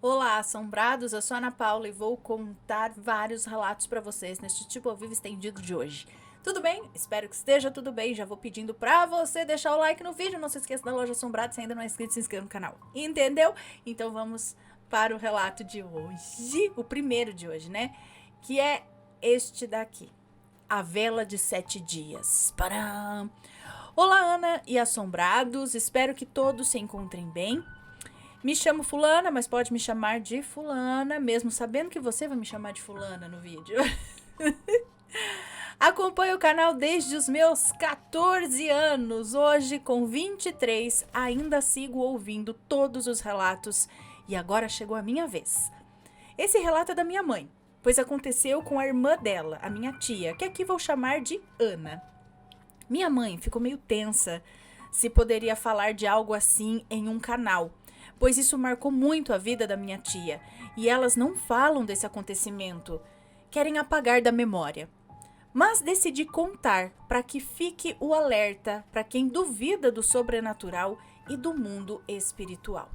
Olá, assombrados, eu sou a Ana Paula e vou contar vários relatos para vocês neste Tipo ao Vivo estendido de hoje. Tudo bem? Espero que esteja tudo bem. Já vou pedindo pra você deixar o like no vídeo. Não se esqueça da Loja Assombrada. Se ainda não é inscrito, se inscreva no canal. Entendeu? Então vamos para o relato de hoje. O primeiro de hoje, né? Que é este daqui. A Vela de 7 Dias. Param! Olá, Ana e assombrados. Espero que todos se encontrem bem. Me chamo fulana, mas pode me chamar de fulana, mesmo sabendo que você vai me chamar de fulana no vídeo. Acompanho o canal desde os meus 14 anos. Hoje, com 23, ainda sigo ouvindo todos os relatos e agora chegou a minha vez. Esse relato é da minha mãe, pois aconteceu com a irmã dela, a minha tia, que aqui vou chamar de Ana. Minha mãe ficou meio tensa se poderia falar de algo assim em um canal, pois isso marcou muito a vida da minha tia e elas não falam desse acontecimento, querem apagar da memória. Mas decidi contar para que fique o alerta para quem duvida do sobrenatural e do mundo espiritual.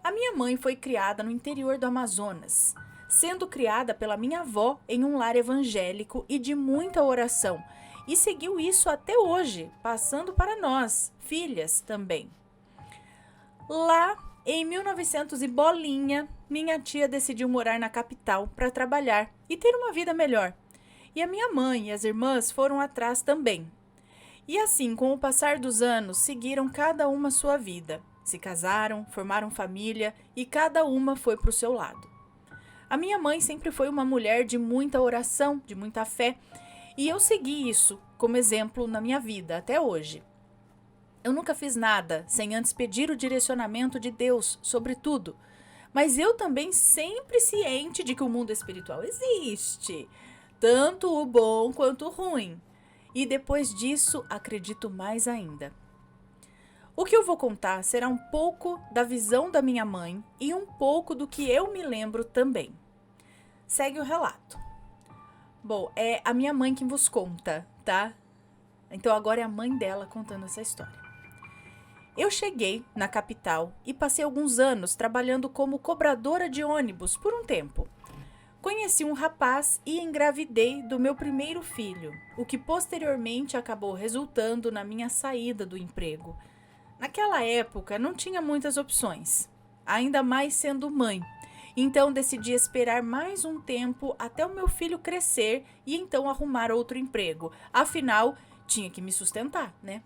A minha mãe foi criada no interior do Amazonas, sendo criada pela minha avó em um lar evangélico e de muita oração, e seguiu isso até hoje, passando para nós, filhas também. Lá, em 1900 e bolinha, minha tia decidiu morar na capital para trabalhar e ter uma vida melhor. E a minha mãe e as irmãs foram atrás também. E assim, com o passar dos anos, seguiram cada uma sua vida. Se casaram, formaram família e cada uma foi para o seu lado. A minha mãe sempre foi uma mulher de muita oração, de muita fé, e eu segui isso como exemplo na minha vida até hoje. Eu nunca fiz nada sem antes pedir o direcionamento de Deus sobre tudo, mas eu também sempre ciente de que o mundo espiritual existe, tanto o bom quanto o ruim, e depois disso acredito mais ainda. O que eu vou contar será um pouco da visão da minha mãe e um pouco do que eu me lembro também. Segue o relato. Bom, é a minha mãe quem vos conta, tá? Então agora é a mãe dela contando essa história. Eu cheguei na capital e passei alguns anos trabalhando como cobradora de ônibus por um tempo. Conheci um rapaz e engravidei do meu primeiro filho, o que posteriormente acabou resultando na minha saída do emprego. Naquela época não tinha muitas opções, ainda mais sendo mãe. Então decidi esperar mais um tempo até o meu filho crescer e então arrumar outro emprego. Afinal, tinha que me sustentar, né?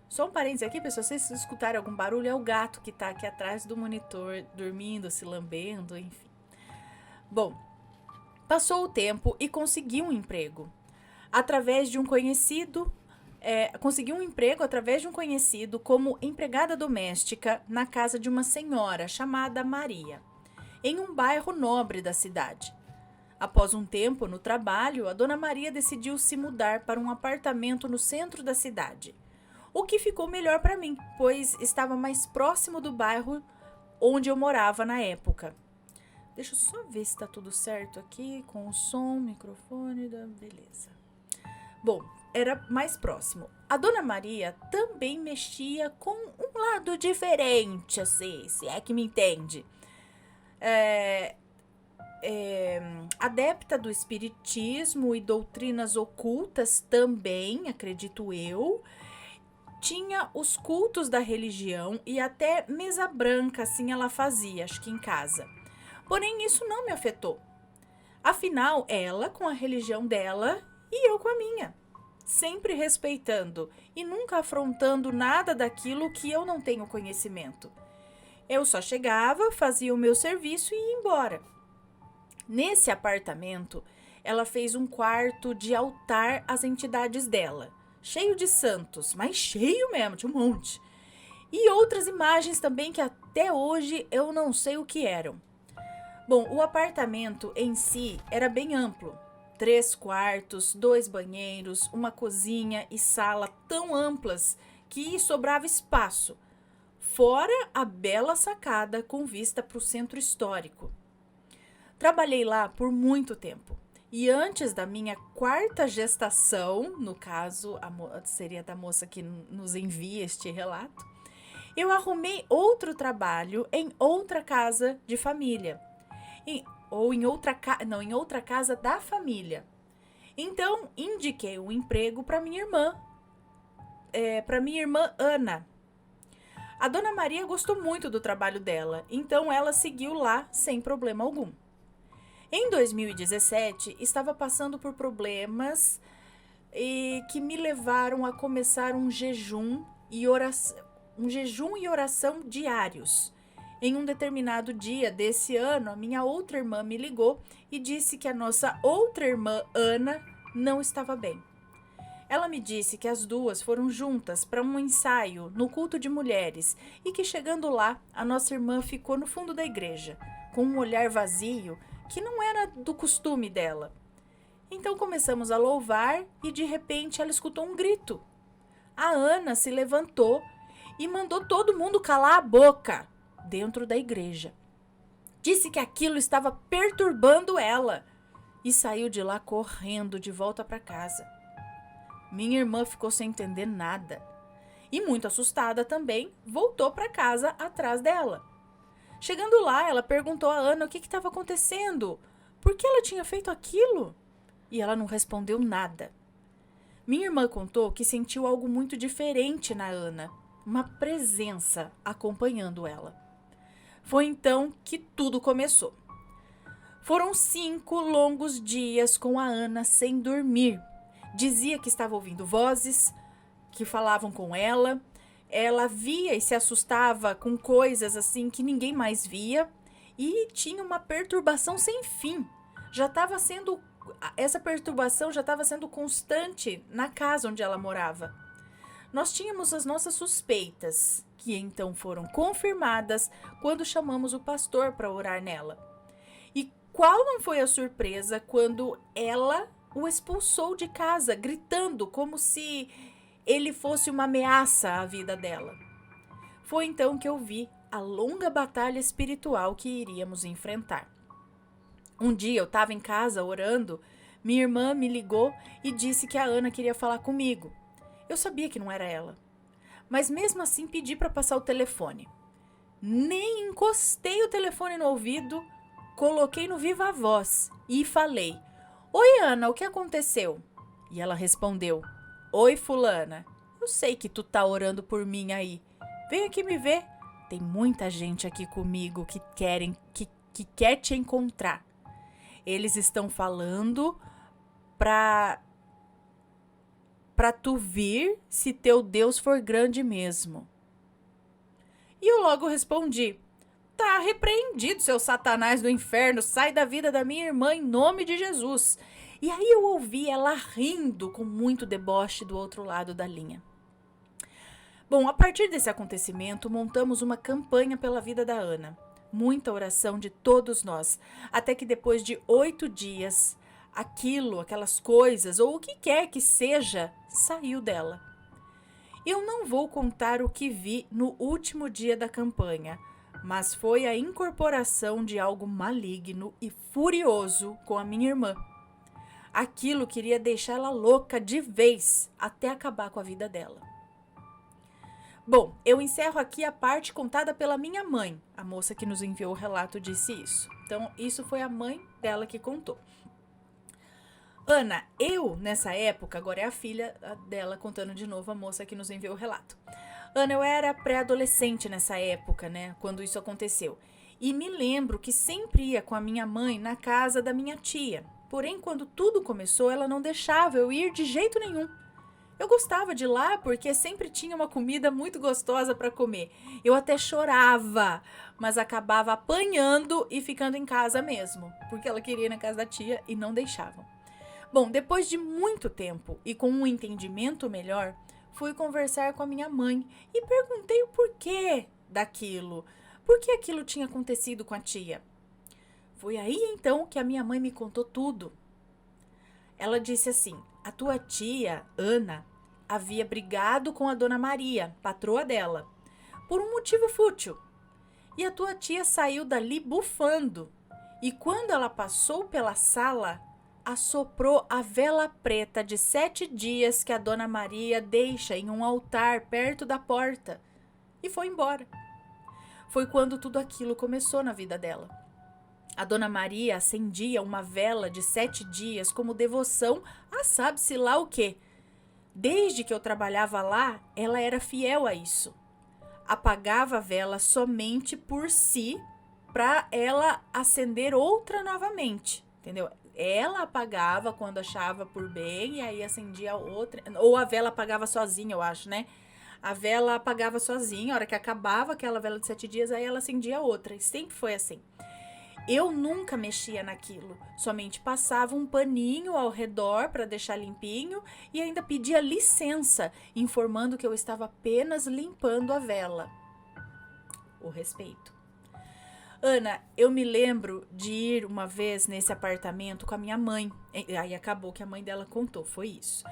Só um parênteses aqui, pessoal, se vocês escutarem algum barulho, é o gato que tá aqui atrás do monitor, dormindo, se lambendo, enfim. Bom, passou o tempo e consegui um emprego. Consegui um emprego através de um conhecido como empregada doméstica na casa de uma senhora chamada Maria, em um bairro nobre da cidade. Após um tempo no trabalho, a dona Maria decidiu se mudar para um apartamento no centro da cidade. O que ficou melhor para mim, pois estava mais próximo do bairro onde eu morava na época. Deixa eu só ver se está tudo certo aqui com o som, microfone, beleza. Bom, era mais próximo. A dona Maria também mexia com um lado diferente, assim, se é que me entende. Adepta do espiritismo e doutrinas ocultas também, acredito eu. Tinha os cultos da religião e até mesa branca, assim ela fazia, acho que em casa. Porém, isso não me afetou. Afinal, ela com a religião dela e eu com a minha. Sempre respeitando e nunca afrontando nada daquilo que eu não tenho conhecimento. Eu só chegava, fazia o meu serviço e ia embora. Nesse apartamento, ela fez um quarto de altar às entidades dela. Cheio de santos, mas cheio mesmo, de um monte. E outras imagens também que até hoje eu não sei o que eram. Bom, o apartamento em si era bem amplo. 3 quartos, 2 banheiros, uma cozinha e sala tão amplas que sobrava espaço. Fora a bela sacada com vista para o centro histórico. Trabalhei lá por muito tempo. E antes da minha 4ª gestação, no caso, seria da moça que nos envia este relato, eu arrumei outro trabalho em outra casa de família. Em outra casa da família. Então, indiquei um emprego para minha irmã Ana. A Dona Maria gostou muito do trabalho dela, então ela seguiu lá sem problema algum. Em 2017, estava passando por problemas que me levaram a começar um jejum e oração diários. Em um determinado dia desse ano, a minha outra irmã me ligou e disse que a nossa outra irmã, Ana, não estava bem. Ela me disse que as duas foram juntas para um ensaio no culto de mulheres e que, chegando lá, a nossa irmã ficou no fundo da igreja, com um olhar vazio que não era do costume dela. Então começamos a louvar e, de repente, ela escutou um grito. A Ana se levantou e mandou todo mundo calar a boca dentro da igreja. Disse que aquilo estava perturbando ela e saiu de lá correndo de volta para casa. Minha irmã ficou sem entender nada e, muito assustada também, voltou para casa atrás dela. Chegando lá, ela perguntou a Ana o que estava acontecendo, por que ela tinha feito aquilo, e ela não respondeu nada. Minha irmã contou que sentiu algo muito diferente na Ana, uma presença acompanhando ela. Foi então que tudo começou. Foram 5 longos dias com a Ana sem dormir. Dizia que estava ouvindo vozes que falavam com ela. Ela via e se assustava com coisas assim que ninguém mais via. E tinha uma perturbação sem fim. Essa perturbação já estava sendo constante na casa onde ela morava. Nós tínhamos as nossas suspeitas, que então foram confirmadas quando chamamos o pastor para orar nela. E qual não foi a surpresa quando ela o expulsou de casa, gritando como se ele fosse uma ameaça à vida dela. Foi então que eu vi a longa batalha espiritual que iríamos enfrentar. Um dia eu estava em casa orando, minha irmã me ligou e disse que a Ana queria falar comigo. Eu sabia que não era ela, mas mesmo assim pedi para passar o telefone. Nem encostei o telefone no ouvido, coloquei no viva voz e falei: "Oi, Ana, o que aconteceu?" E ela respondeu: "Oi, fulana, eu sei que tu tá orando por mim aí. Vem aqui me ver. Tem muita gente aqui comigo que quer te encontrar. Eles estão falando pra tu vir se teu Deus for grande mesmo." E eu logo respondi: "Tá repreendido, seu Satanás do inferno, sai da vida da minha irmã em nome de Jesus." E aí eu ouvi ela rindo com muito deboche do outro lado da linha. Bom, a partir desse acontecimento, montamos uma campanha pela vida da Ana. Muita oração de todos nós, até que depois de 8 dias, aquelas coisas, ou o que quer que seja, saiu dela. Eu não vou contar o que vi no último dia da campanha, mas foi a incorporação de algo maligno e furioso com a minha irmã. Aquilo queria deixá-la louca de vez, até acabar com a vida dela. Bom, eu encerro aqui a parte contada pela minha mãe. A moça que nos enviou o relato disse isso. Então, isso foi a mãe dela que contou. Ana, nessa época, agora é a filha dela contando de novo, a moça que nos enviou o relato. Ana, eu era pré-adolescente nessa época, né, quando isso aconteceu. E me lembro que sempre ia com a minha mãe na casa da minha tia. Porém, quando tudo começou, ela não deixava eu ir de jeito nenhum. Eu gostava de ir lá porque sempre tinha uma comida muito gostosa para comer. Eu até chorava, mas acabava apanhando e ficando em casa mesmo, porque ela queria ir na casa da tia e não deixavam. Bom, depois de muito tempo e com um entendimento melhor, fui conversar com a minha mãe e perguntei o porquê daquilo. Por que aquilo tinha acontecido com a tia? Foi aí então que a minha mãe me contou tudo. Ela disse assim: a tua tia, Ana, havia brigado com a Dona Maria, patroa dela, por um motivo fútil. E a tua tia saiu dali bufando. E quando ela passou pela sala, assoprou a vela preta de 7 dias que a Dona Maria deixa em um altar perto da porta. e foi embora. Foi quando tudo aquilo começou na vida dela. A Dona Maria acendia uma vela de 7 dias como devoção a sabe-se lá o quê. Desde que eu trabalhava lá, ela era fiel a isso. Apagava a vela somente por si, para ela acender outra novamente, entendeu? Ela apagava quando achava por bem e aí acendia outra, ou a vela apagava sozinha, eu acho, né? A vela apagava sozinha, a hora que acabava aquela vela de 7 dias, aí ela acendia outra, e sempre foi assim. Eu nunca mexia naquilo, somente passava um paninho ao redor para deixar limpinho e ainda pedia licença, informando que eu estava apenas limpando a vela. O respeito. Ana, eu me lembro de ir uma vez nesse apartamento com a minha mãe. Aí acabou que a mãe dela contou, foi isso.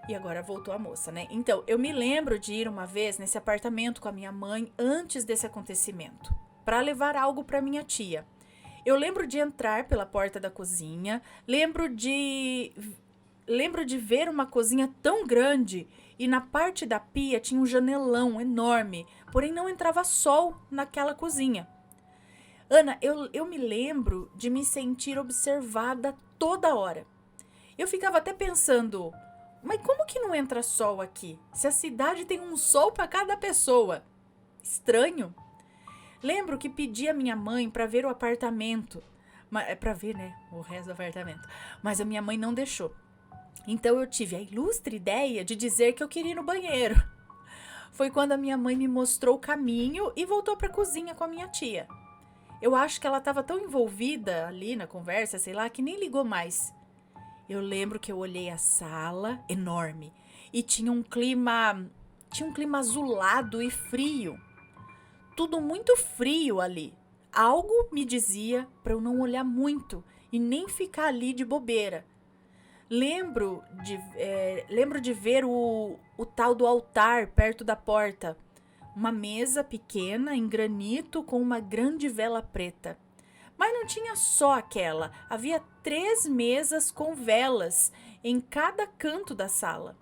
E agora voltou a moça, né? Então, eu me lembro de ir uma vez nesse apartamento com a minha mãe antes desse acontecimento, para levar algo para minha tia. Eu lembro de entrar pela porta da cozinha, lembro de ver uma cozinha tão grande e na parte da pia tinha um janelão enorme, porém não entrava sol naquela cozinha. Ana, eu me lembro de me sentir observada toda hora. Eu ficava até pensando, mas como que não entra sol aqui? Se a cidade tem um sol para cada pessoa. Estranho. Lembro que pedi a minha mãe para ver o apartamento. Para ver, né? O resto do apartamento. Mas a minha mãe não deixou. Então eu tive a ilustre ideia de dizer que eu queria ir no banheiro. Foi quando a minha mãe me mostrou o caminho e voltou para a cozinha com a minha tia. Eu acho que ela estava tão envolvida ali na conversa, sei lá, que nem ligou mais. Eu lembro que eu olhei a sala, enorme, e tinha um clima azulado e frio. Tudo muito frio ali. Algo me dizia para eu não olhar muito e nem ficar ali de bobeira. Lembro de ver o tal do altar perto da porta. Uma mesa pequena em granito com uma grande vela preta. Mas não tinha só aquela. Havia 3 mesas com velas em cada canto da sala.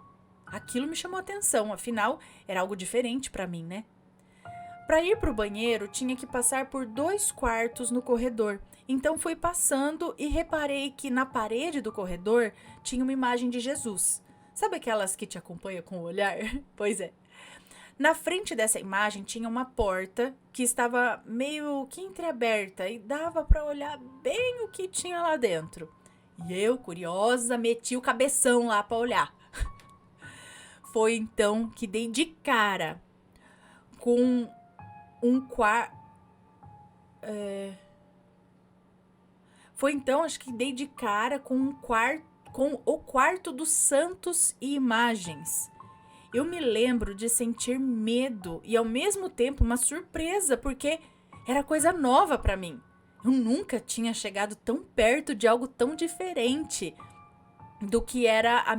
Aquilo me chamou a atenção, afinal, era algo diferente para mim, né? Para ir para o banheiro, tinha que passar por 2 quartos no corredor. Então fui passando e reparei que na parede do corredor tinha uma imagem de Jesus. Sabe aquelas que te acompanham com o olhar? Pois é. Na frente dessa imagem tinha uma porta que estava meio que entreaberta e dava para olhar bem o que tinha lá dentro. E eu, curiosa, meti o cabeção lá para olhar. Foi então que dei de cara com com o quarto dos santos e imagens. Eu me lembro de sentir medo e ao mesmo tempo uma surpresa, porque era coisa nova para mim. Eu nunca tinha chegado tão perto de algo tão diferente do que a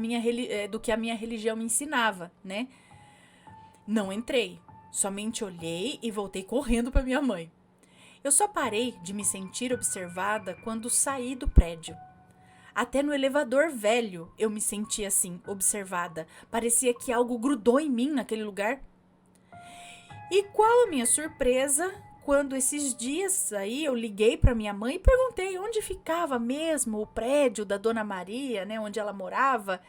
minha religião me ensinava, né? Não entrei, somente olhei e voltei correndo para minha mãe. Eu só parei de me sentir observada quando saí do prédio. Até no elevador velho eu me senti assim, observada. Parecia que algo grudou em mim naquele lugar. E qual a minha surpresa quando esses dias aí eu liguei para minha mãe e perguntei onde ficava mesmo o prédio da Dona Maria, né, onde ela morava,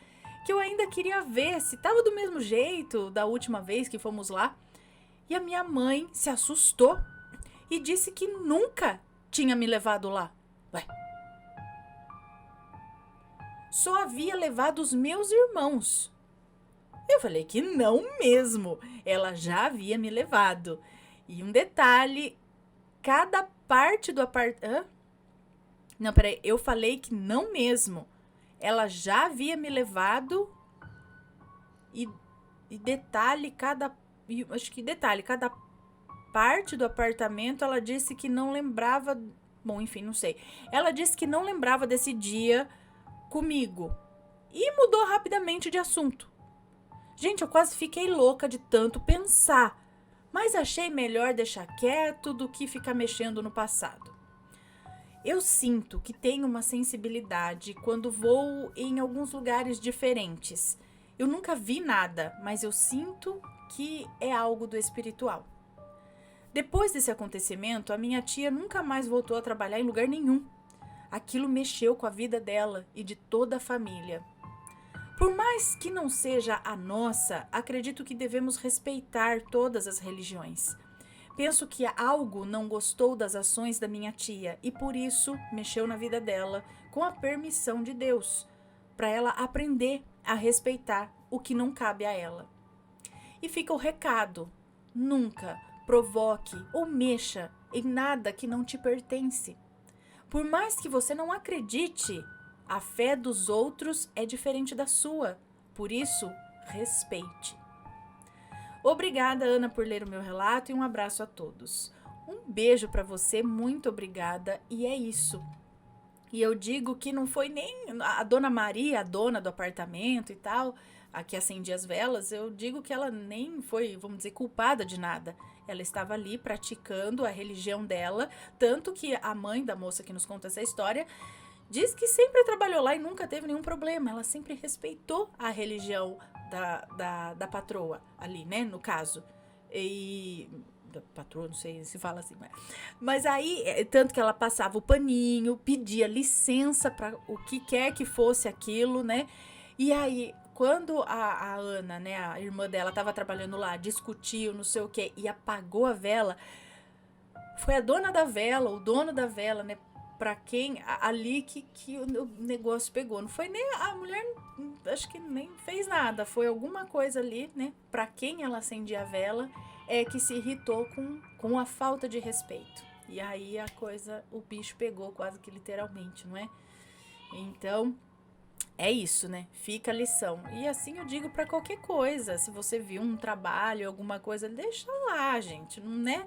que eu ainda queria ver se estava do mesmo jeito da última vez que fomos lá. E a minha mãe se assustou e disse que nunca tinha me levado lá. Ué, só havia levado os meus irmãos. Eu falei que não mesmo, ela já havia me levado. E um detalhe, cada parte do apartamento... Não, peraí, eu falei que não mesmo. Ela já havia me levado e detalhe, cada parte do apartamento ela disse que não lembrava... Bom, enfim, não sei. Ela disse que não lembrava desse dia comigo e mudou rapidamente de assunto. Gente, eu quase fiquei louca de tanto pensar, mas achei melhor deixar quieto do que ficar mexendo no passado. Eu sinto que tenho uma sensibilidade quando vou em alguns lugares diferentes. Eu nunca vi nada, mas eu sinto que é algo do espiritual. Depois desse acontecimento, a minha tia nunca mais voltou a trabalhar em lugar nenhum. Aquilo mexeu com a vida dela e de toda a família. Por mais que não seja a nossa, acredito que devemos respeitar todas as religiões. Penso que algo não gostou das ações da minha tia e por isso mexeu na vida dela com a permissão de Deus, para ela aprender a respeitar o que não cabe a ela. E fica o recado: nunca provoque ou mexa em nada que não te pertence. Por mais que você não acredite, a fé dos outros é diferente da sua. Por isso, respeite. Obrigada, Ana, por ler o meu relato e um abraço a todos. Um beijo para você, muito obrigada. E é isso. E eu digo que não foi nem a dona Maria, a dona do apartamento e tal, a que acendia as velas, eu digo que ela nem foi, vamos dizer, culpada de nada. Ela estava ali praticando a religião dela, tanto que a mãe da moça que nos conta essa história diz que sempre trabalhou lá e nunca teve nenhum problema. Ela sempre respeitou a religião da patroa ali, né, no caso. E... da patroa, não sei se fala assim. Mas aí, tanto que ela passava o paninho, pedia licença para o que quer que fosse aquilo, né? E aí, quando a Ana, né, a irmã dela, estava trabalhando lá, discutiu, não sei o que, e apagou a vela, foi a dona da vela, o dono da vela, né, pra quem ali que o negócio pegou. Não foi nem a mulher, acho que nem fez nada, foi alguma coisa ali, né, pra quem ela acendia a vela, que se irritou com a falta de respeito. E aí a coisa, o bicho pegou quase que literalmente, não é? Então, é isso, né? Fica a lição. E assim eu digo pra qualquer coisa. Se você viu um trabalho, alguma coisa, deixa lá, gente, não, né?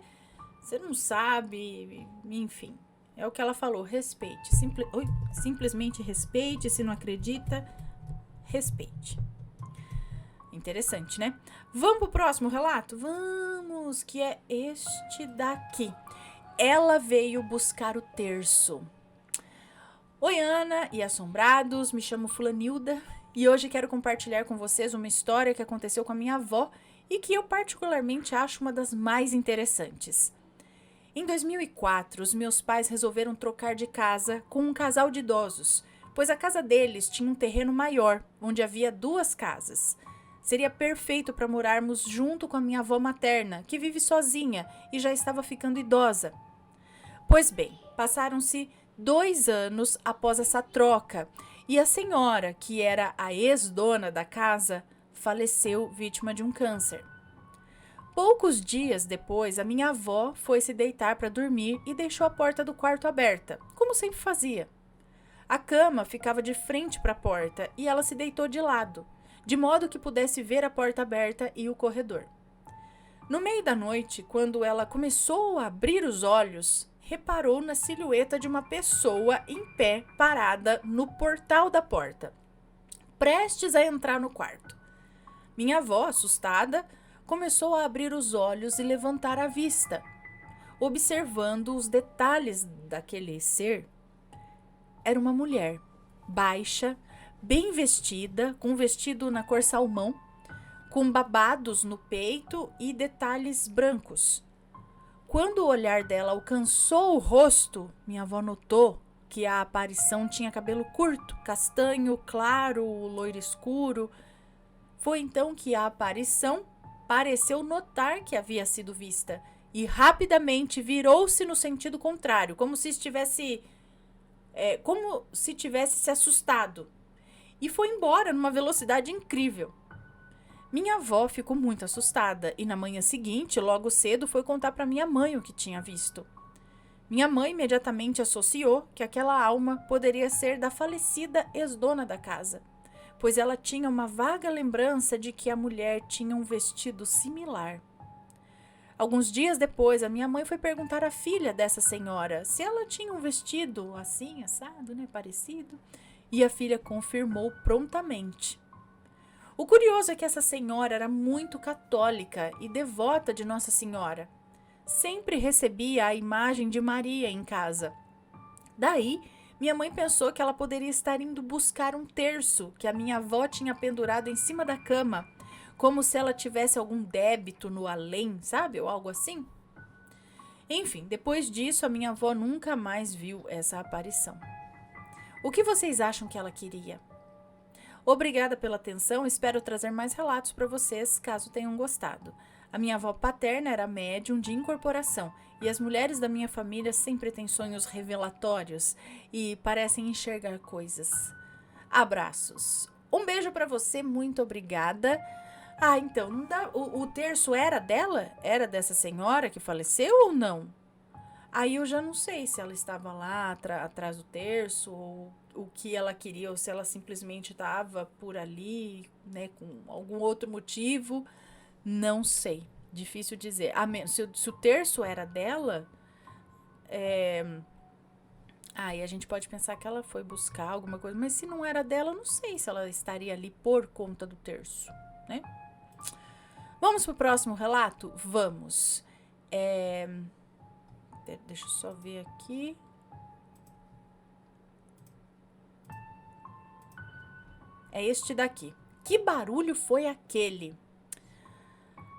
Você não sabe, enfim. É o que ela falou, respeite. Simplesmente respeite. Se não acredita, respeite. Interessante, né? Vamos pro próximo relato? Vamos, que é este daqui. Ela veio buscar o terço. Oi, Ana e assombrados, me chamo Fulanilda e hoje quero compartilhar com vocês uma história que aconteceu com a minha avó e que eu particularmente acho uma das mais interessantes. Em 2004, os meus pais resolveram trocar de casa com um casal de idosos, pois a casa deles tinha um terreno maior, onde havia 2 casas. Seria perfeito para morarmos junto com a minha avó materna, que vive sozinha e já estava ficando idosa. Pois bem, passaram-se 2 anos após essa troca e a senhora, que era a ex-dona da casa, faleceu vítima de um câncer. Poucos dias depois, a minha avó foi se deitar para dormir e deixou a porta do quarto aberta, como sempre fazia. A cama ficava de frente para a porta e ela se deitou de lado, de modo que pudesse ver a porta aberta e o corredor. No meio da noite, quando ela começou a abrir os olhos, reparou na silhueta de uma pessoa em pé, parada no portal da porta, prestes a entrar no quarto. Minha avó, assustada, começou a abrir os olhos e levantar a vista, observando os detalhes daquele ser. Era uma mulher, baixa, bem vestida, com um vestido na cor salmão, com babados no peito e detalhes brancos. Quando o olhar dela alcançou o rosto, minha avó notou que a aparição tinha cabelo curto, castanho, claro, loiro escuro. Foi então que a aparição pareceu notar que havia sido vista e rapidamente virou-se no sentido contrário, como se tivesse se assustado, e foi embora numa velocidade incrível. Minha avó ficou muito assustada e na manhã seguinte, logo cedo, foi contar para minha mãe o que tinha visto. Minha mãe imediatamente associou que aquela alma poderia ser da falecida ex-dona da casa, pois ela tinha uma vaga lembrança de que a mulher tinha um vestido similar. Alguns dias depois, a minha mãe foi perguntar à filha dessa senhora se ela tinha um vestido assim, assado, né, parecido, e a filha confirmou prontamente. O curioso é que essa senhora era muito católica e devota de Nossa Senhora. Sempre recebia a imagem de Maria em casa. Daí, minha mãe pensou que ela poderia estar indo buscar um terço que a minha avó tinha pendurado em cima da cama, como se ela tivesse algum débito no além, sabe? Ou algo assim. Enfim, depois disso, a minha avó nunca mais viu essa aparição. O que vocês acham que ela queria? Obrigada pela atenção, espero trazer mais relatos para vocês, caso tenham gostado. A minha avó paterna era médium de incorporação e as mulheres da minha família sempre têm sonhos revelatórios e parecem enxergar coisas. Abraços. Um beijo para você, muito obrigada. Ah, então, não dá, o terço era dela? Era dessa senhora que faleceu ou não? Aí eu já não sei se ela estava lá atrás do terço, ou o que ela queria, ou se ela simplesmente estava por ali, né, com algum outro motivo. Não sei. Difícil dizer. Se o terço era dela, aí a gente pode pensar que ela foi buscar alguma coisa, mas se não era dela, eu não sei se ela estaria ali por conta do terço, né? Vamos pro próximo relato? Vamos. Deixa eu só ver aqui. É este daqui. Que barulho foi aquele?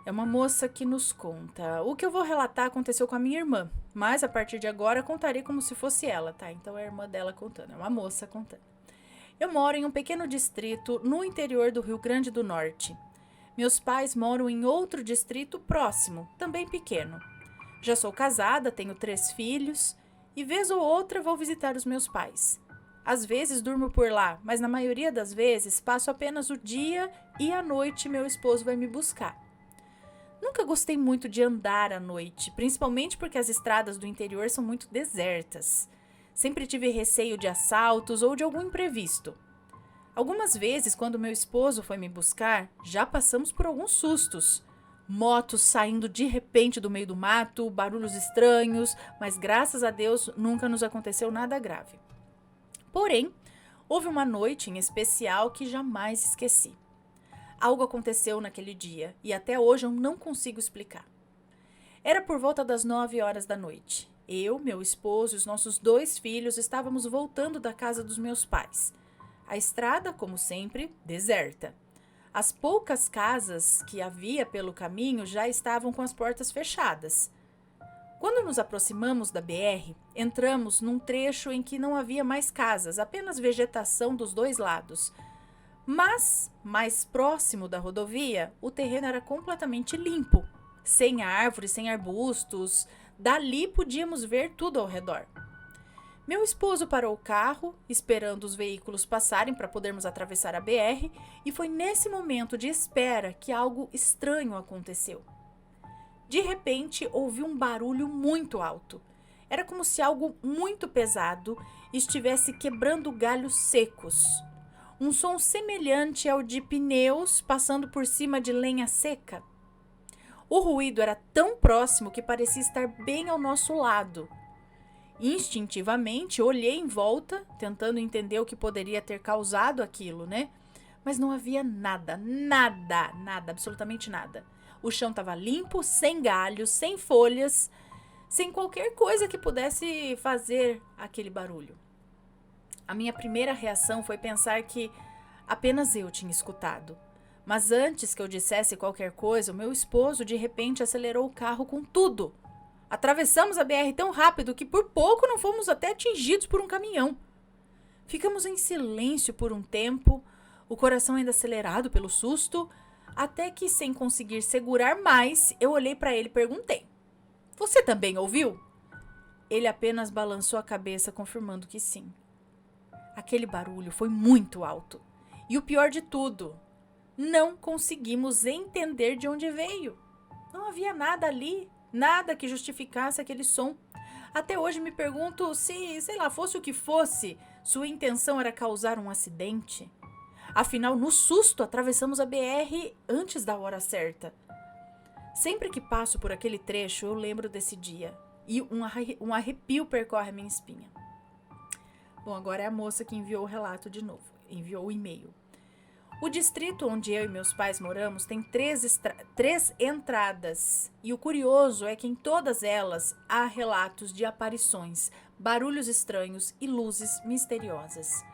É uma moça que nos conta. O que eu vou relatar aconteceu com a minha irmã, mas a partir de agora contarei como se fosse ela, tá? Então é a irmã dela contando, é uma moça contando. Eu moro em um pequeno distrito no interior do Rio Grande do Norte. Meus pais moram em outro distrito próximo, também pequeno. Já sou casada, tenho 3 filhos e vez ou outra vou visitar os meus pais. Às vezes durmo por lá, mas na maioria das vezes passo apenas o dia e à noite meu esposo vai me buscar. Nunca gostei muito de andar à noite, principalmente porque as estradas do interior são muito desertas. Sempre tive receio de assaltos ou de algum imprevisto. Algumas vezes, quando meu esposo foi me buscar, já passamos por alguns sustos. Motos saindo de repente do meio do mato, barulhos estranhos, mas graças a Deus nunca nos aconteceu nada grave. Porém, houve uma noite em especial que jamais esqueci. Algo aconteceu naquele dia e até hoje eu não consigo explicar. Era por volta das 9 horas da noite. Eu, meu esposo e os nossos 2 filhos estávamos voltando da casa dos meus pais. A estrada, como sempre, deserta. As poucas casas que havia pelo caminho já estavam com as portas fechadas. Quando nos aproximamos da BR, entramos num trecho em que não havia mais casas, apenas vegetação dos 2 lados. Mas, mais próximo da rodovia, o terreno era completamente limpo, sem árvores, sem arbustos. Dali podíamos ver tudo ao redor. Meu esposo parou o carro, esperando os veículos passarem para podermos atravessar a BR, e foi nesse momento de espera que algo estranho aconteceu. De repente, ouvi um barulho muito alto. Era como se algo muito pesado estivesse quebrando galhos secos. Um som semelhante ao de pneus passando por cima de lenha seca. O ruído era tão próximo que parecia estar bem ao nosso lado. Instintivamente, olhei em volta, tentando entender o que poderia ter causado aquilo, né? Mas não havia nada, absolutamente nada. O chão estava limpo, sem galhos, sem folhas, sem qualquer coisa que pudesse fazer aquele barulho. A minha primeira reação foi pensar que apenas eu tinha escutado. Mas antes que eu dissesse qualquer coisa, o meu esposo de repente acelerou o carro com tudo. Atravessamos a BR tão rápido que por pouco não fomos até atingidos por um caminhão. Ficamos em silêncio por um tempo, o coração ainda acelerado pelo susto, até que, sem conseguir segurar mais, eu olhei para ele e perguntei: "Você também ouviu?" Ele apenas balançou a cabeça, confirmando que sim. Aquele barulho foi muito alto. E o pior de tudo, não conseguimos entender de onde veio. Não havia nada ali, nada que justificasse aquele som. Até hoje me pergunto se, sei lá, fosse o que fosse, sua intenção era causar um acidente. Afinal, no susto, atravessamos a BR antes da hora certa. Sempre que passo por aquele trecho, eu lembro desse dia. E um arrepio percorre a minha espinha. Bom, agora é a moça que enviou o relato de novo. Enviou o e-mail. O distrito onde eu e meus pais moramos tem 3 entradas. E o curioso é que em todas elas há relatos de aparições, barulhos estranhos e luzes misteriosas.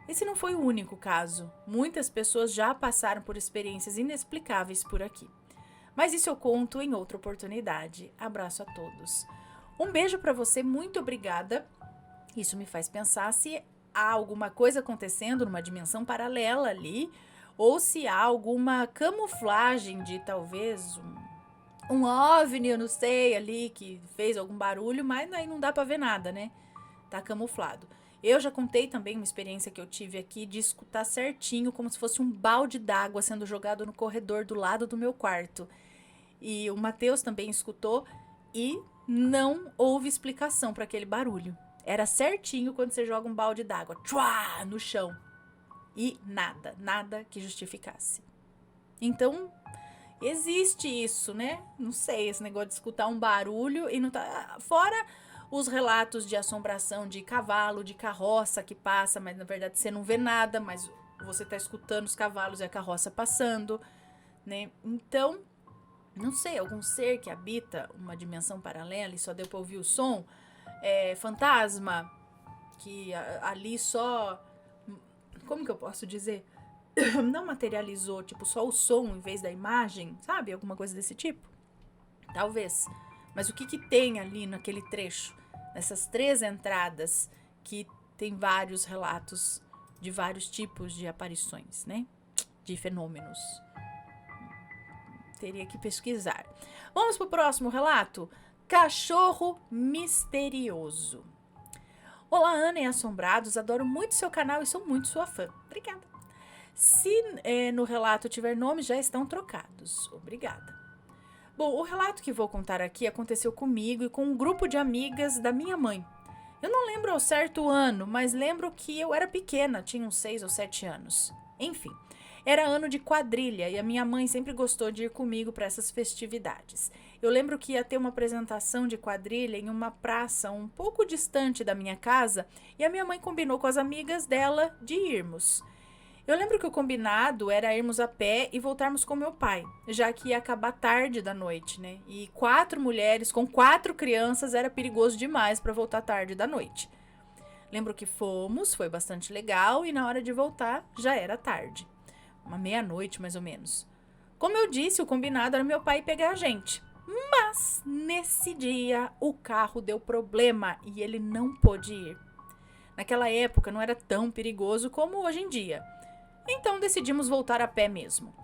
Esse não foi o único caso. Muitas pessoas já passaram por experiências inexplicáveis por aqui. Mas isso eu conto em outra oportunidade. Abraço a todos. Um beijo para você, muito obrigada. Isso me faz pensar se há alguma coisa acontecendo numa dimensão paralela ali, ou se há alguma camuflagem de talvez um OVNI, eu não sei, ali, que fez algum barulho, mas aí não dá pra ver nada, né? Tá camuflado. Eu já contei também uma experiência que eu tive aqui de escutar certinho, como se fosse um balde d'água sendo jogado no corredor do lado do meu quarto. E o Matheus também escutou e não houve explicação para aquele barulho. Era certinho quando você joga um balde d'água, tchua, no chão. E nada que justificasse. Então, existe isso, né? Não sei, esse negócio de escutar um barulho e não tá. Fora os relatos de assombração de cavalo, de carroça que passa, mas na verdade você não vê nada, mas você tá escutando os cavalos e a carroça passando, né? Então, não sei, algum ser que habita uma dimensão paralela e só deu pra ouvir o som, fantasma, que ali só. Como que eu posso dizer? Não materializou, tipo, só o som em vez da imagem, sabe? Alguma coisa desse tipo? Talvez. Mas o que que tem ali naquele trecho? Nessas 3 entradas que tem vários relatos de vários tipos de aparições, né? De fenômenos. Teria que pesquisar. Vamos pro próximo relato? Cachorro misterioso. Olá, Ana e Assombrados. Adoro muito seu canal e sou muito sua fã. Obrigada. Se no relato tiver nomes, já estão trocados. Obrigada. Bom, o relato que vou contar aqui aconteceu comigo e com um grupo de amigas da minha mãe. Eu não lembro ao certo o ano, mas lembro que eu era pequena, tinha uns 6 ou 7 anos. Enfim, era ano de quadrilha e a minha mãe sempre gostou de ir comigo para essas festividades. Eu lembro que ia ter uma apresentação de quadrilha em uma praça um pouco distante da minha casa e a minha mãe combinou com as amigas dela de irmos. Eu lembro que o combinado era irmos a pé e voltarmos com meu pai, já que ia acabar tarde da noite, né? E 4 mulheres com 4 crianças era perigoso demais para voltar tarde da noite. Lembro que fomos, foi bastante legal e na hora de voltar já era tarde. Uma meia-noite mais ou menos. Como eu disse, o combinado era meu pai pegar a gente. Mas nesse dia o carro deu problema e ele não pôde ir. Naquela época não era tão perigoso como hoje em dia. Então decidimos voltar a pé mesmo.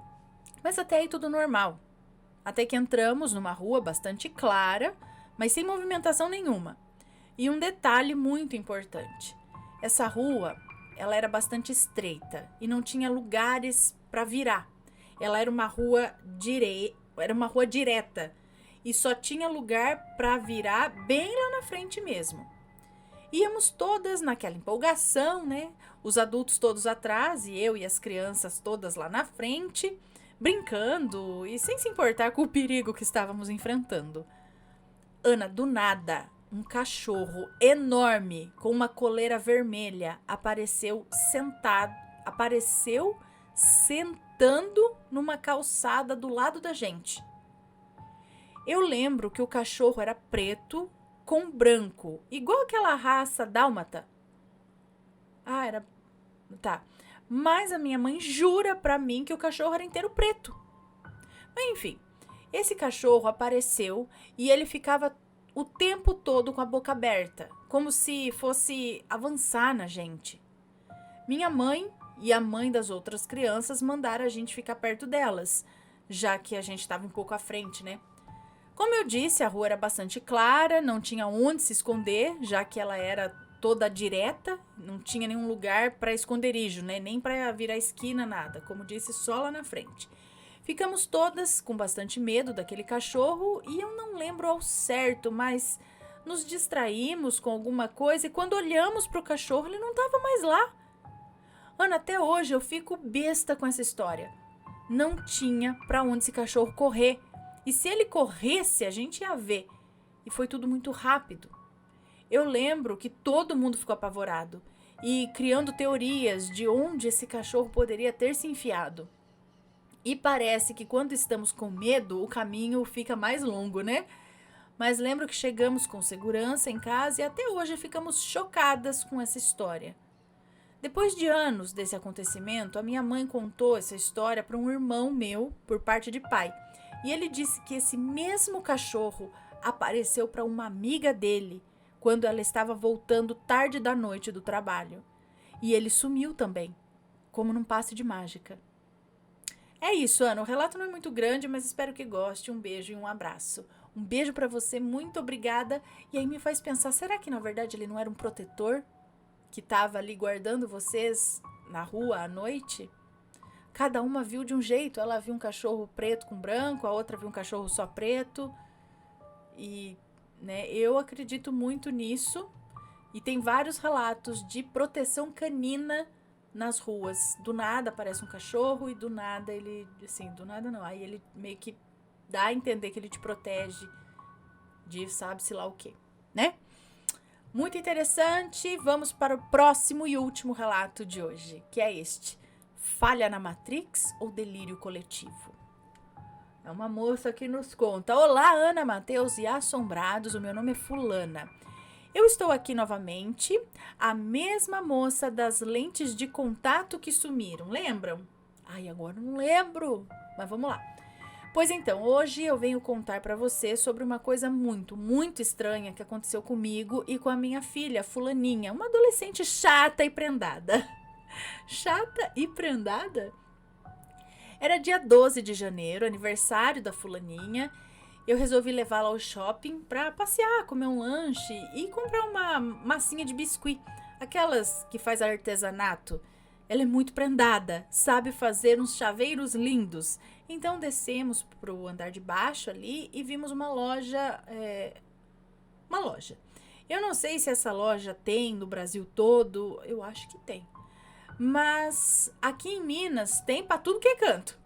Mas até aí tudo normal. Até que entramos numa rua bastante clara, mas sem movimentação nenhuma. E um detalhe muito importante. Essa rua, ela era bastante estreita e não tinha lugares para virar. Ela era uma rua direta e só tinha lugar para virar bem lá na frente mesmo. Íamos todas naquela empolgação, né? Os adultos todos atrás e eu e as crianças todas lá na frente, brincando e sem se importar com o perigo que estávamos enfrentando. Ana, do nada, um cachorro enorme com uma coleira vermelha apareceu sentando numa calçada do lado da gente. Eu lembro que o cachorro era preto com branco, igual aquela raça dálmata. Ah, era... Tá. Mas a minha mãe jura pra mim que o cachorro era inteiro preto. Mas enfim, esse cachorro apareceu e ele ficava o tempo todo com a boca aberta, como se fosse avançar na gente. Minha mãe e a mãe das outras crianças mandaram a gente ficar perto delas, já que a gente estava um pouco à frente, né? Como eu disse, a rua era bastante clara, não tinha onde se esconder, já que ela era toda direta, não tinha nenhum lugar para esconderijo, né? Nem para virar esquina, nada. Como disse, só lá na frente. Ficamos todas com bastante medo daquele cachorro e eu não lembro ao certo, mas nos distraímos com alguma coisa e quando olhamos para o cachorro, ele não estava mais lá. Ana, até hoje eu fico besta com essa história. Não tinha para onde esse cachorro correr. E se ele corresse, a gente ia ver. E foi tudo muito rápido. Eu lembro que todo mundo ficou apavorado e criando teorias de onde esse cachorro poderia ter se enfiado. E parece que quando estamos com medo, o caminho fica mais longo, né? Mas lembro que chegamos com segurança em casa e até hoje ficamos chocadas com essa história. Depois de anos desse acontecimento, a minha mãe contou essa história para um irmão meu, por parte de pai. E ele disse que esse mesmo cachorro apareceu para uma amiga dele quando ela estava voltando tarde da noite do trabalho. E ele sumiu também, como num passe de mágica. É isso, Ana. O relato não é muito grande, mas espero que goste. Um beijo e um abraço. Um beijo para você, muito obrigada. E aí me faz pensar, será que na verdade ele não era um protetor que estava ali guardando vocês na rua à noite? Cada uma viu de um jeito. Ela viu um cachorro preto com branco, a outra viu um cachorro só preto. E, né, eu acredito muito nisso. E tem vários relatos de proteção canina nas ruas. Do nada aparece um cachorro e do nada ele, assim, do nada não. Aí ele meio que dá a entender que ele te protege de sabe-se lá o quê, né? Muito interessante. Vamos para o próximo e último relato de hoje, que é este. Falha na Matrix ou delírio coletivo? É uma moça que nos conta. Olá, Ana, Matheus e assombrados. O meu nome é Fulana. Eu estou aqui novamente, a mesma moça das lentes de contato que sumiram, lembram? Ai, agora não lembro, mas vamos lá. Pois então, hoje eu venho contar para você sobre uma coisa muito, muito estranha que aconteceu comigo e com a minha filha, Fulaninha, uma adolescente chata e prendada. Chata e prendada? Era dia 12 de janeiro, aniversário da Fulaninha. Eu resolvi levá-la ao shopping para passear, comer um lanche e comprar uma massinha de biscuit, aquelas que faz artesanato. Ela é muito prendada, sabe fazer uns chaveiros lindos. Então descemos pro andar de baixo ali e vimos uma loja. Uma loja. Eu não sei se essa loja tem no Brasil todo, eu acho que tem. Mas aqui em Minas tem para tudo que é canto.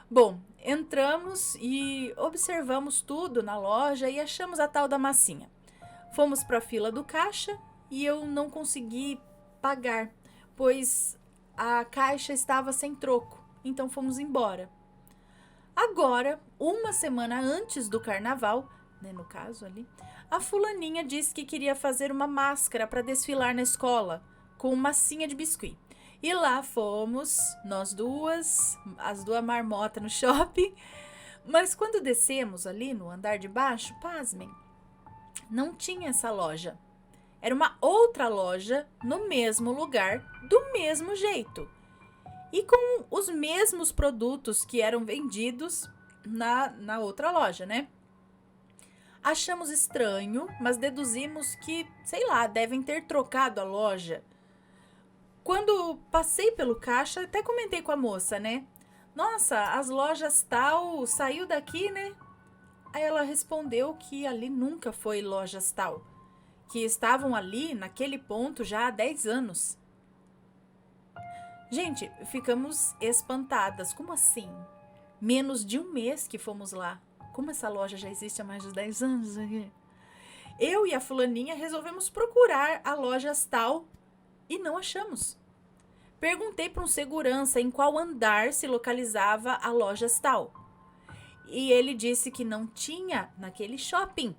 Bom, entramos e observamos tudo na loja e achamos a tal da massinha. Fomos para a fila do caixa e eu não consegui pagar, pois a caixa estava sem troco, então fomos embora. Agora, uma semana antes do carnaval, né, no caso ali, a Fulaninha disse que queria fazer uma máscara para desfilar na escola, com massinha de biscuit. E lá fomos, nós duas, as duas marmotas no shopping. Mas quando descemos ali no andar de baixo, pasmem, não tinha essa loja. Era uma outra loja no mesmo lugar, do mesmo jeito. E com os mesmos produtos que eram vendidos na outra loja, né? Achamos estranho, mas deduzimos que, sei lá, devem ter trocado a loja. Quando passei pelo caixa, até comentei com a moça, né? Nossa, as lojas tal saiu daqui, né? Aí ela respondeu que ali nunca foi lojas tal, que estavam ali naquele ponto já há 10 anos. Gente, ficamos espantadas. Como assim? Menos de um mês que fomos lá. Como essa loja já existe há mais de 10 anos aqui? Eu e a Fulaninha resolvemos procurar a loja tal e não achamos. Perguntei para um segurança em qual andar se localizava a loja tal. E ele disse que não tinha naquele shopping.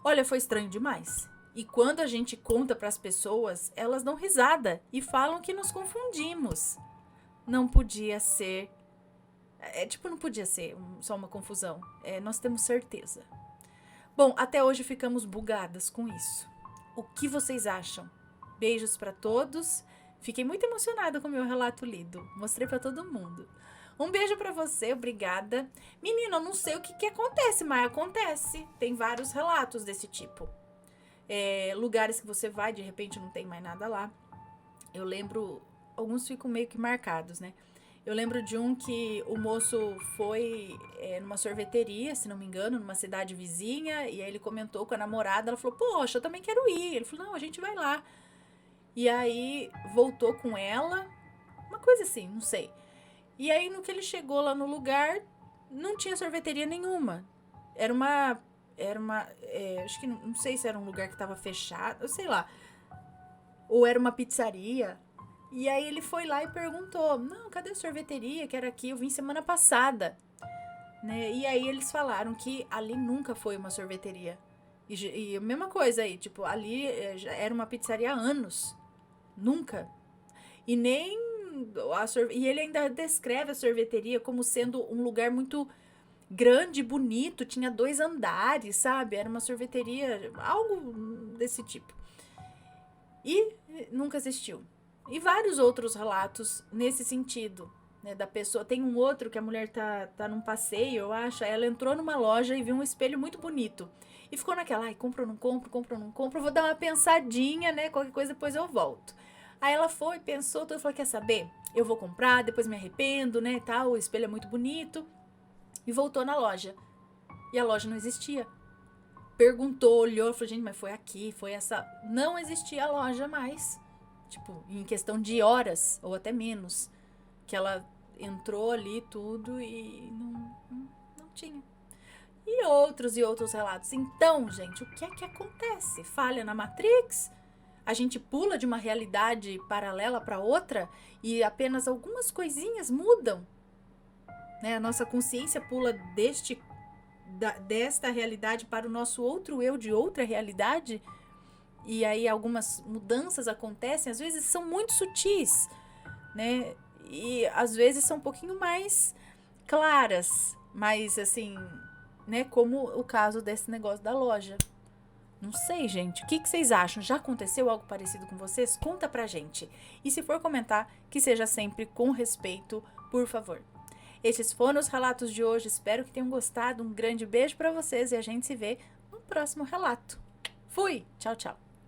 Olha, foi estranho demais. E quando a gente conta para as pessoas, elas dão risada e falam que nos confundimos. Não podia ser. Não podia ser só uma confusão. Nós temos certeza. Bom, até hoje ficamos bugadas com isso. O que vocês acham? Beijos para todos. Fiquei muito emocionada com o meu relato lido. Mostrei para todo mundo. Um beijo para você, obrigada. Menina, eu não sei o que acontece, mas acontece. Tem vários relatos desse tipo. Lugares que você vai, de repente não tem mais nada lá. Eu lembro, alguns ficam meio que marcados, né? Eu lembro de um que o moço foi numa sorveteria, se não me engano, numa cidade vizinha, e aí ele comentou com a namorada, ela falou, poxa, eu também quero ir. Ele falou, não, a gente vai lá. E aí voltou com ela, uma coisa assim, não sei. E aí no que ele chegou lá no lugar, não tinha sorveteria nenhuma. Era uma acho que não sei se era um lugar que estava fechado, sei lá. Ou era uma pizzaria. E aí ele foi lá e perguntou, não, cadê a sorveteria que era aqui? Eu vim semana passada. Né? E aí eles falaram que ali nunca foi uma sorveteria. E a mesma coisa aí, tipo, ali já era uma pizzaria há anos. Nunca. E nem e ele ainda descreve a sorveteria como sendo um lugar muito grande, bonito, tinha 2 andares, sabe? Era uma sorveteria, algo desse tipo. E nunca existiu. E vários outros relatos nesse sentido, né, da pessoa. Tem um outro que a mulher tá num passeio, eu acho. Ela entrou numa loja e viu um espelho muito bonito. E ficou naquela, ai, compro ou não compro, compro ou não compro, vou dar uma pensadinha, né? Qualquer coisa depois eu volto. Aí ela foi, pensou, tudo, falou, quer saber? Eu vou comprar, depois me arrependo, né, tal, o espelho é muito bonito. E voltou na loja. E a loja não existia. Perguntou, olhou, falou, gente, mas foi aqui, foi essa. Não existia a loja mais. Tipo, em questão de horas, ou até menos. Que ela entrou ali tudo e não tinha. E outros relatos. Então, gente, o que é que acontece? Falha na Matrix? A gente pula de uma realidade paralela para outra e apenas algumas coisinhas mudam, né? A nossa consciência pula desta realidade para o nosso outro eu de outra realidade. E aí algumas mudanças acontecem, às vezes são muito sutis, né? E às vezes são um pouquinho mais claras, mas assim, né? Como o caso desse negócio da loja. Não sei, gente. O que vocês acham? Já aconteceu algo parecido com vocês? Conta pra gente. E se for comentar, que seja sempre com respeito, por favor. Esses foram os relatos de hoje. Espero que tenham gostado. Um grande beijo pra vocês e a gente se vê no próximo relato. Fui! Tchau, tchau.